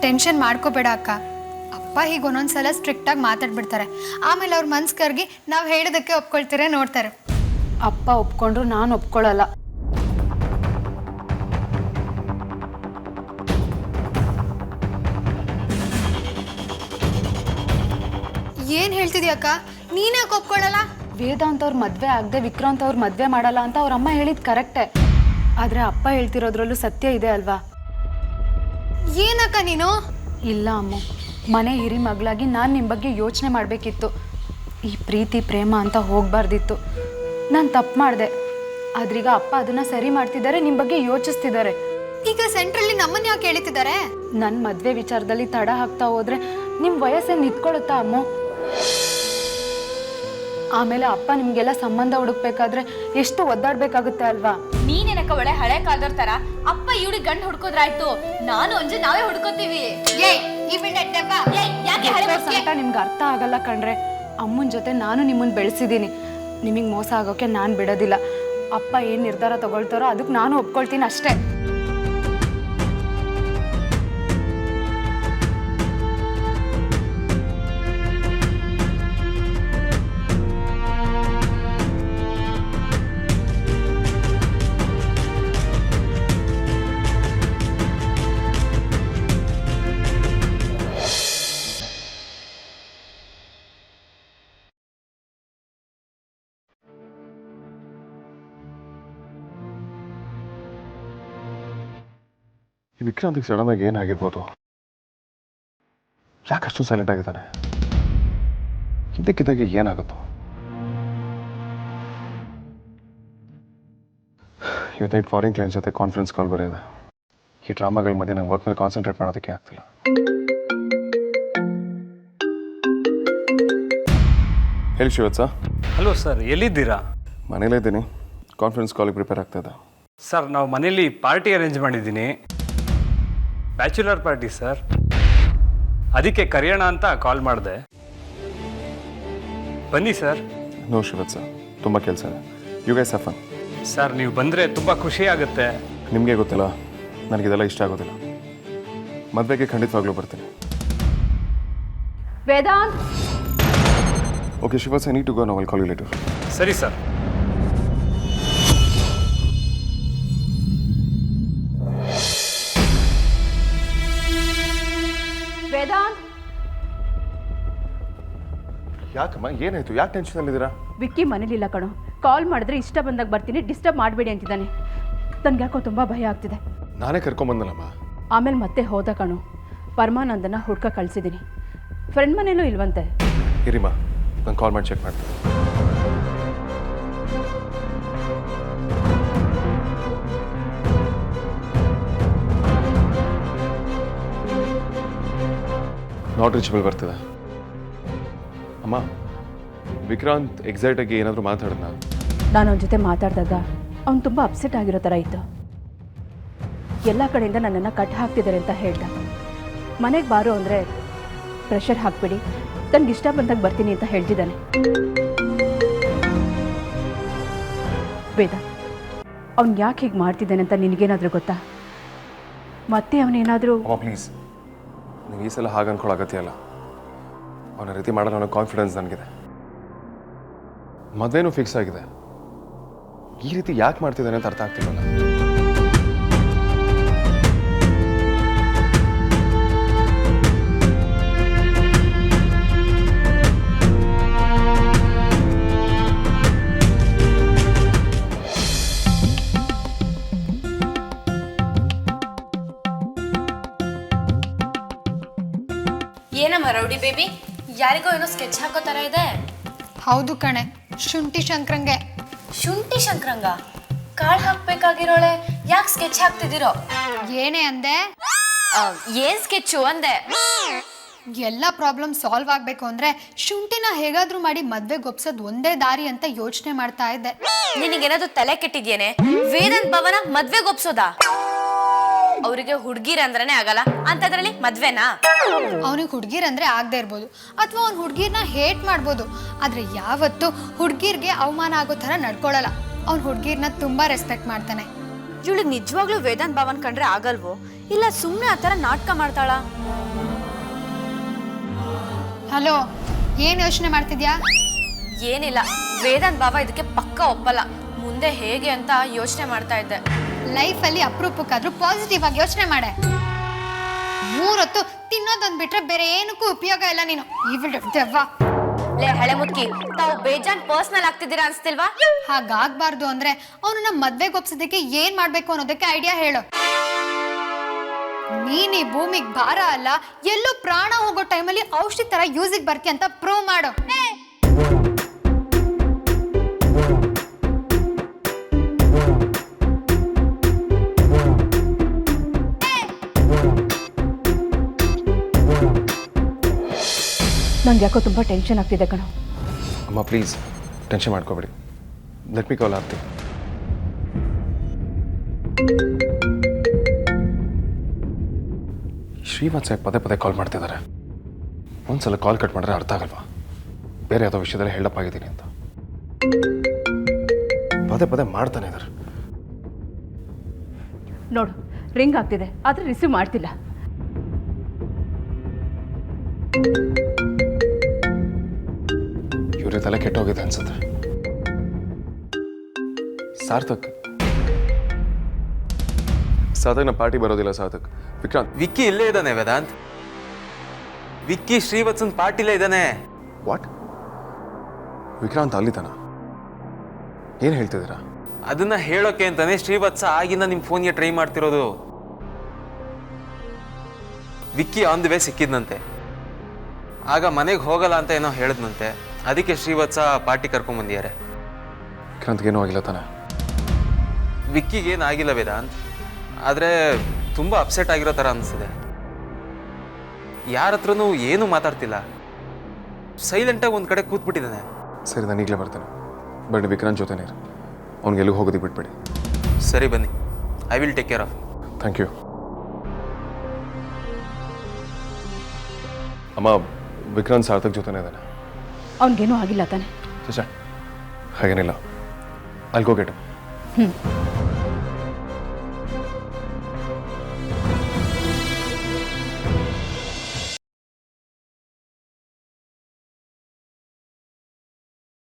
Tension ಮಾಡ್ಕೋಬೇಡ ಅಕ್ಕ. ಅಪ್ಪ ಹೀಗೆ ಒಂದೊಂದ್ಸಲ ಸ್ಟ್ರಿಕ್ಟಾಗಿ ಮಾತಾಡ್ಬಿಡ್ತಾರೆ, ಆಮೇಲೆ ಅವ್ರ ಮನ್ಸು ಕರ್ಗಿ ನಾವು ಹೇಳೋದಕ್ಕೆ ಒಪ್ಕೊಳ್ತೀರ ನೋಡ್ತಾರೆ. ಅಪ್ಪ ಒಪ್ಕೊಂಡ್ರು ನಾನು ಒಪ್ಕೊಳ್ಳಲ್ಲ. ಏನು ಹೇಳ್ತಿದ್ಯಾ ಅಕ್ಕ? ನೀನ್ಯಾಕೆ ಒಪ್ಕೊಳ್ಳಲ್ಲ? ವೇದಾಂತ್ ಅವ್ರ ಮದುವೆ ಆಗದೆ ವಿಕ್ರಾಂತ್ ಅವ್ರ ಮದುವೆ ಮಾಡಲ್ಲ ಅಂತ ಅವ್ರ ಅಮ್ಮ ಹೇಳಿದ್ ಕರೆಕ್ಟೇ. ಆದರೆ ಅಪ್ಪ ಹೇಳ್ತಿರೋದ್ರಲ್ಲೂ ಸತ್ಯ ಇದೆ ಅಲ್ವಾ? ಏನಕ್ಕ ನೀನು? ಇಲ್ಲ ಅಮ್ಮ, ಮನೆ ಹಿರಿ ಮಗಳಾಗಿ ನಾನು ನಿಮ್ಮ ಬಗ್ಗೆ ಯೋಚನೆ ಮಾಡಬೇಕಿತ್ತು. ಈ ಪ್ರೀತಿ ಪ್ರೇಮ ಅಂತ ಹೋಗಬಾರ್ದಿತ್ತು. ನಾನು ತಪ್ಪು ಮಾಡಿದೆ. ಆದ್ರೀಗ ಅಪ್ಪ ಅದನ್ನು ಸರಿ ಮಾಡ್ತಿದ್ದಾರೆ, ನಿಮ್ಮ ಬಗ್ಗೆ ಯೋಚಿಸ್ತಿದ್ದಾರೆ. ಈಗ ಸೆಂಟ್ರಲ್ಲಿ ನಮ್ಮನ್ನ ಯಾಕೆ ಹೇಳ್ತಿದ್ದಾರೆ? ನನ್ನ ಮದುವೆ ವಿಚಾರದಲ್ಲಿ ತಡ ಹಾಕ್ತಾ ಹೋದ್ರೆ ನಿಮ್ಮ ವಯಸ್ಸನ್ನು ನಿಂತ್ಕೊಳ್ಳುತ್ತಾ ಅಮ್ಮ? ಆಮೇಲೆ ಅಪ್ಪ ನಿಮಗೆಲ್ಲ ಸಂಬಂಧ ಹುಡುಕ್ಬೇಕಾದ್ರೆ ಎಷ್ಟು ಒದ್ದಾಡ್ಬೇಕಾಗುತ್ತೆ ಅಲ್ವಾ? ನೀನೇನಕ್ಕ ಒಳ್ಳೆ ಹಳೆ ಕಾಲದವ್ರ ತರ ಅಪ್ಪ ಇವ್ರಿಗೆ ಗಂಡು ಹುಡ್ಕೋದ್ರಾಯ್ತು, ನಾನು ಅಂಜು ನಾವೇ ಹುಡ್ಕೋತೀವಿ. ನಿಮ್ಗೆ ಅರ್ಥ ಆಗಲ್ಲ ಕಣ್ರೆ. ಅಮ್ಮನ ಜೊತೆ ನಾನು ನಿಮ್ಮನ್ನ ಬೆಳೆಸಿದ್ದೀನಿ. ನಿಮಗೆ ಮೋಸ ಆಗೋಕೆ ನಾನು ಬಿಡೋದಿಲ್ಲ. ಅಪ್ಪ ಏನು ನಿರ್ಧಾರ ತಗೊಳ್ತಾರೋ ಅದಕ್ಕೆ ನಾನು ಒಪ್ಕೊಳ್ತೀನಿ ಅಷ್ಟೇ. ಈ ವಿಕ್ರಾಂತಿಗೆ ಸಡನ್ ಆಗಿ ಏನಾಗಿರ್ಬೋದು? ಯಾಕೆ ಅಷ್ಟು ಸೈಲೆಂಟ್ ಆಗಿದ್ದಾನೆ? ಇದಕ್ಕಿದ್ದಾಗೆ ಏನಾಗುತ್ತೋ? ಇವತ್ತು ನೈಟ್ ಫಾರಿನ್ ಕ್ಲೈಂಟ್ ಜೊತೆ ಕಾನ್ಫರೆನ್ಸ್ ಕಾಲ್ ಬರೆಯಿದೆ. ಈ ಡ್ರಾಮಾಗಳ ಮಧ್ಯೆ ನಂಗೆ ವರ್ಕ್ ಮೇಲೆ ಕಾನ್ಸಂಟ್ರೇಟ್ ಮಾಡೋದಕ್ಕೆ ಆಗ್ತಿಲ್ಲ. ಹೇಳಿ ಶಿವತ್ ಸರ್. ಹಲೋ ಸರ್, ಎಲ್ಲಿದ್ದೀರಾ? ಮನೇಲೇ ಇದ್ದೀನಿ. ಕಾನ್ಫರೆನ್ಸ್ ಕಾಲಿಗೆ ಪ್ರಿಪೇರ್ ಆಗ್ತಾ ಇದೆ. ಸರ್, ನಾವು ಮನೇಲಿ ಪಾರ್ಟಿ ಅರೇಂಜ್ ಮಾಡಿದ್ದೀನಿ. Bachelor party sir. ಅದಕ್ಕೆ ಕರೆಯೋಣ ಅಂತ ಕಾಲ್ ಮಾಡಿದೆ. ಬನ್ನಿ ಸರ್. ನೋ ಶಿವತ್ ಸರ್, ತುಂಬ ಕೆಲಸ ಇದೆ. You guys have fun. Sir, ನೀವು ಬಂದರೆ ತುಂಬ ಖುಷಿ ಆಗುತ್ತೆ. ನಿಮಗೆ ಗೊತ್ತಿಲ್ಲ, ನನಗಿದೆಲ್ಲ ಇಷ್ಟ ಆಗೋದಿಲ್ಲ. ಮದುವೆಗೆ ಖಂಡಿತವಾಗ್ಲೂ ಬರ್ತೀನಿ. Vedant. Okay Shivat, I need to go. No, I'll call you later. ಸರಿ ಸರ್. ವೇದಾಂತ್. ಯಾಕಮ್ಮ, ಏನಾಯ್ತು? ಯಾಕೆ ಟೆನ್ಷನಲ್ಲಿದ್ದೀರಾ? ವಿಕ್ಕಿ ಮನೇಲಿಲ್ಲ ಕಣೋ. ಕಾಲ್ ಮಾಡಿದ್ರೆ ಇಷ್ಟ ಬಂದಾಗ ಬರ್ತೀನಿ, ಡಿಸ್ಟರ್ಬ್ ಮಾಡಬೇಡಿ ಅಂತಿದ್ದಾನೆ. ನನಗೆ ಯಾಕೋ ತುಂಬ ಭಯ ಆಗ್ತಿದೆ. ನಾನೇ ಕರ್ಕೊಂಬಂದಲ್ಲಮ್ಮ. ಆಮೇಲೆ ಮತ್ತೆ ಹೋದ ಕಣೋ. ಪರಮಾನಂದನ ಹುಡ್ಕ ಕಳಿಸಿದ್ದೀನಿ. ಫ್ರೆಂಡ್ ಮನೇಲೂ ಇಲ್ವಂತೆ. ಇರಿಮ್ಮ, ನಾನು ಕಾಲ್ ಮಾಡಿ ಚೆಕ್ ಮಾಡ್ತೀನಿ. ನಾಟ್ ರೀಚಬಲ್ ಬರ್ತಿದೆ. ಅಮ್ಮ, ವಿಕ್ರಾಂತ್ ಎಕ್ಸೈಟಾಗಿ ಏನಾದರೂ ಮಾತಾಡೋಣ? ನಾನು ಅವನ ಜೊತೆ ಮಾತಾಡಿದಾಗ ಅವ್ನು ತುಂಬ ಅಪ್ಸೆಟ್ ಆಗಿರೋ ಥರ ಇತ್ತು. ಎಲ್ಲ ಕಡೆಯಿಂದ ನನ್ನನ್ನು ಕಟ್ ಹಾಕ್ತಿದ್ದಾರೆ ಅಂತ ಹೇಳ್ದ. ಮನೆಗೆ ಬಾರೋ ಅಂದರೆ ಪ್ರೆಷರ್ ಹಾಕ್ಬಿಡಿ, ತನಗೆ ಇಷ್ಟ ಬಂದಾಗ ಬರ್ತೀನಿ ಅಂತ ಹೇಳ್ತಿದ್ದಾನೆ. ವೇದ, ಅವ್ನು ಯಾಕೆ ಹೀಗೆ ಮಾಡ್ತಿದ್ದಾನೆ ಅಂತ ನಿನಗೇನಾದರೂ ಗೊತ್ತಾ? ಮತ್ತೆ ಅವನೇನಾದರೂ... ಪ್ಲೀಸ್, ನೀವು ಈ ಸಲ ಹಾಗೆ ಅನ್ಕೊಳ್ಳೋ ಅಗತ್ಯ ಇಲ್ಲ. ಅವನ ರೀತಿ ಮಾಡೋ ನನಗೆ ಕಾನ್ಫಿಡೆನ್ಸ್ ನನಗಿದೆ. ಮದುವೆನೂ ಫಿಕ್ಸ್ ಆಗಿದೆ. ಈ ರೀತಿ ಯಾಕೆ ಮಾಡ್ತಿದ್ದಾನೆ ಅಂತ ಅರ್ಥ ಆಗ್ತಿಲ್ಲ. ಏನಮ್ಮ ರೌಡಿ ಬೇಬಿ, ಯಾರಿಗೋ ಏನೋ ಸ್ಕೆಚ್ ಹಾಕೋ ತರ ಇದೆ. ಹೌದು ಕಣೆ, ಶುಂಠಿ ಶಂಕರಂಗೆ. ಶುಂಠಿ ಶಂಕರಂಗ ಕಾಳು ಹಾಕ್ಬೇಕಾಗಿರೋಳೆ, ಯಾಕೆ ಸ್ಕೆಚ್ ಹಾಕ್ತಿದ್ದೀರೋ? ಏನೇ ಅಂದೆ? ಏನ್ ಸ್ಕೆಚ್ಚು ಅಂದೆ. ಎಲ್ಲ ಪ್ರಾಬ್ಲಮ್ ಸಾಲ್ವ್ ಆಗಬೇಕು ಅಂದರೆ ಶುಂಠಿನ ಹೇಗಾದರೂ ಮಾಡಿ ಮದುವೆಗೆ ಒಪ್ಸೋದು ಒಂದೇ ದಾರಿ ಅಂತ ಯೋಚನೆ ಮಾಡ್ತಾ ಇದ್ದೆ. ನಿನಗೇನಾದ್ರು ತಲೆ ಕೆಟ್ಟಿದ್ಯೇನೆ? ವೇದಾಂತ್ ಭವನ ಮದ್ವೆಗೆ ಒಪ್ಸೋದಾ? ಅವರಿಗೆ ಹುಡುಗಿರ ಅಂದ್ರೇ ಆಗಲ್ಲ ಅಂತದ್ರಲ್ಲಿ ಮದ್ವೆನಾ? ಅವನಿಗೆ ಹುಡುಗಿರಂದ್ರೆ ಆಗದೆ ಇರ್ಬೋದು, ಅಥವಾ ಅವ್ನು ಹುಡುಗಿರ್ನ ಹೇಟ್ ಮಾಡ್ಬೋದು. ಆದರೆ ಯಾವತ್ತೂ ಹುಡುಗಿರ್ಗೆ ಅವಮಾನ ಆಗೋ ಥರ ನಡ್ಕೊಳ್ಳಲ್ಲ. ಅವ್ನು ಹುಡುಗಿರ್ನ ತುಂಬ ರೆಸ್ಪೆಕ್ಟ್ ಮಾಡ್ತಾನೆ. ಇವಳಿಗೆ ನಿಜವಾಗ್ಲೂ ವೇದಾಂತ್ ಭಾವನ್ ಕಂಡ್ರೆ ಆಗಲ್ವೋ ಇಲ್ಲ ಸುಮ್ಮನೆ ಆ ಥರ ನಾಟಕ ಮಾಡ್ತಾಳ? ಹಲೋ, ಏನು ಯೋಚನೆ ಮಾಡ್ತಿದ್ಯಾ? ಏನಿಲ್ಲ, ವೇದಾಂತ್ ಭಾವ ಇದಕ್ಕೆ ಪಕ್ಕ ಒಪ್ಪಲ್ಲ. ಮುಂದೆ ಹೇಗೆ ಅಂತ ಯೋಚನೆ ಮಾಡ್ತಾ ಇದ್ದೆ. ಲೈಫಲ್ಲಿ ಅಪರೂಪಕ್ಕಾದ್ರೂ ಪಾಸಿಟಿವ್ ಆಗಿ ಯೋಚನೆ ಮಾಡೆ. 3 ಹೊತ್ತು ತಿನ್ನೋದೊಂದು ಬಿಟ್ರೆ ಬೇರೆ ಏನಕ್ಕೂ ಉಪಯೋಗ ಇಲ್ಲ ನೀನು. ದೆವ್ವ. ಲೇ ಹಳೆ ಮುದ್ಕಿ, ತಾವು ಬೇಜಾನ್ ಪರ್ಸನಲ್ ಆಗ್ತಿದ್ದೀರಾ ಅನ್ಸ್ತಿಲ್ವಾ? ಹಾಗಾಗ್ಬಾರ್ದು ಅಂದ್ರೆ ಅವನನ್ನ ಮದ್ವೆಗೆ ಒಪ್ಸೋದಕ್ಕೆ ಏನ್ ಮಾಡ್ಬೇಕು ಅನ್ನೋದಕ್ಕೆ ಐಡಿಯಾ ಹೇಳು. ನೀನ್ ಈ ಭೂಮಿಗೆ ಭಾರ ಅಲ್ಲ, ಎಲ್ಲೂ ಪ್ರಾಣ ಹೋಗೋ ಟೈಮಲ್ಲಿ ಔಷಧಿ ತರ ಯೂಸಿಗೆ ಬರ್ತಿ ಅಂತ ಪ್ರೂವ್ ಮಾಡು. ನಂಗೆ ಯಾಕೋ ತುಂಬ ಟೆನ್ಷನ್ ಆಗ್ತಿದೆ ಕಣೋ. ಅಮ್ಮ ಪ್ಲೀಸ್ ಟೆನ್ಷನ್ ಮಾಡ್ಕೋಬೇಡಿ. ಲೆಟ್ ಮಿ ಕಾಲ್ ಆರ್ತಿ. ಶ್ರೀವತ್ಸ ಪದೇ ಪದೇ ಕಾಲ್ ಮಾಡ್ತಿದ್ದಾರೆ. ಒಂದ್ಸಲ ಕಾಲ್ ಕಟ್ ಮಾಡಿದ್ರೆ ಅರ್ಥ ಆಗಲ್ವಾ? ಬೇರೆ ಯಾವುದೋ ವಿಷಯದಲ್ಲಿ ಹೆಲ್ಡಪ್ ಆಗಿದ್ದೀನಿ ಅಂತ ಪದೇ ಪದೇ ಮಾಡ್ತಾನೆ ಇದ್ದಾರೆ. ನೋಡು, ರಿಂಗ್ ಆಗ್ತಿದೆ ಆದರೆ ರಿಸೀವ್ ಮಾಡ್ತಿಲ್ಲ. ಇವ್ರ ತಲೆ ಕೆಟ್ಟೋಗಿದೆ ಅನ್ಸುತ್ತೆ. ಸಾರ್ಥಕ್ ಸಾಧಕ್ನ ಪಾರ್ಟಿ ಬರೋದಿಲ್ಲ. ಸಾಧಕ್ ವಿಕ್ರಾಂತ್ ವಿಕ್ಕಿ ಇಲ್ಲೇ ಇದ್ದಾನೆ ವೇದಾಂತ್. ವಿಕ್ಕಿ ಶ್ರೀವತ್ಸನ್ ಪಾರ್ಟಿಲೇ ಇದ್ದಾನೆ. ವಾಟ್? ವಿಕ್ರಾಂತ್ ಅಲ್ಲಿತಾನ? ಏನು ಹೇಳ್ತಿದ್ದೀರಾ? ಅದನ್ನ ಹೇಳೋಕೆ ಅಂತಾನೆ ಶ್ರೀವತ್ಸ ಆಗಿಂದ ನಿಮ್ಮ ಫೋನ್ಗೆ ಟ್ರೈ ಮಾಡ್ತಿರೋದು. ವಿಕ್ಕಿ ಆನ್ ದಿ ವೇ ಸಿಕ್ಕಿದ್ನಂತೆ. ಆಗ ಮನೆಗೆ ಹೋಗಲ್ಲ ಅಂತ ಏನೋ ಹೇಳಿದ್ನಂತೆ. ಅದಕ್ಕೆ ಶ್ರೀವತ್ಸ ಪಾರ್ಟಿ ಕರ್ಕೊಂಡ್ಬಂದಿದ್ದಾರೆ. ವಿಕ್ರಾಂತ್ಗೇನೂ ಆಗಿಲ್ಲ ತಾನೆ? ವಿಕ್ಕಿಗೇನಾಗಿಲ್ಲ ವೇದಾಂತ್, ಆದರೆ ತುಂಬ ಅಪ್ಸೆಟ್ ಆಗಿರೋ ಥರ ಅನಿಸ್ತಿದೆ. ಯಾರ ಹತ್ರನೂ ಏನೂ ಮಾತಾಡ್ತಿಲ್ಲ, ಸೈಲೆಂಟಾಗಿ ಒಂದು ಕಡೆ ಕೂತ್ಬಿಟ್ಟಿದ್ದಾನೆ. ಸರಿ, ನಾನು ಈಗಲೇ ಬರ್ತೇನೆ. ಬಟ್ ವಿಕ್ರಾಂತ್ ಜೊತೆನೇ ಇರು. ಅವ್ನಿಗೆ ಎಲ್ಲಿಗೆ ಹೋಗೋದಕ್ಕೆ ಬಿಟ್ಬಿಡಿ. ಸರಿ ಬನ್ನಿ, I will take care of. Thank you. ಅಮ್ಮ, ವಿಕ್ರಾಂತ್ ಸಾರ್ಥಕ್ ಜೊತೆನೇ ಇದ್ದಾನೆ. ಅವ್ನಿಗೇನೂ ಆಗಿಲ್ಲ ತಾನೆ? ಚಚಾ, ಹಾಗೇನಿಲ್ಲ. I'll go get him.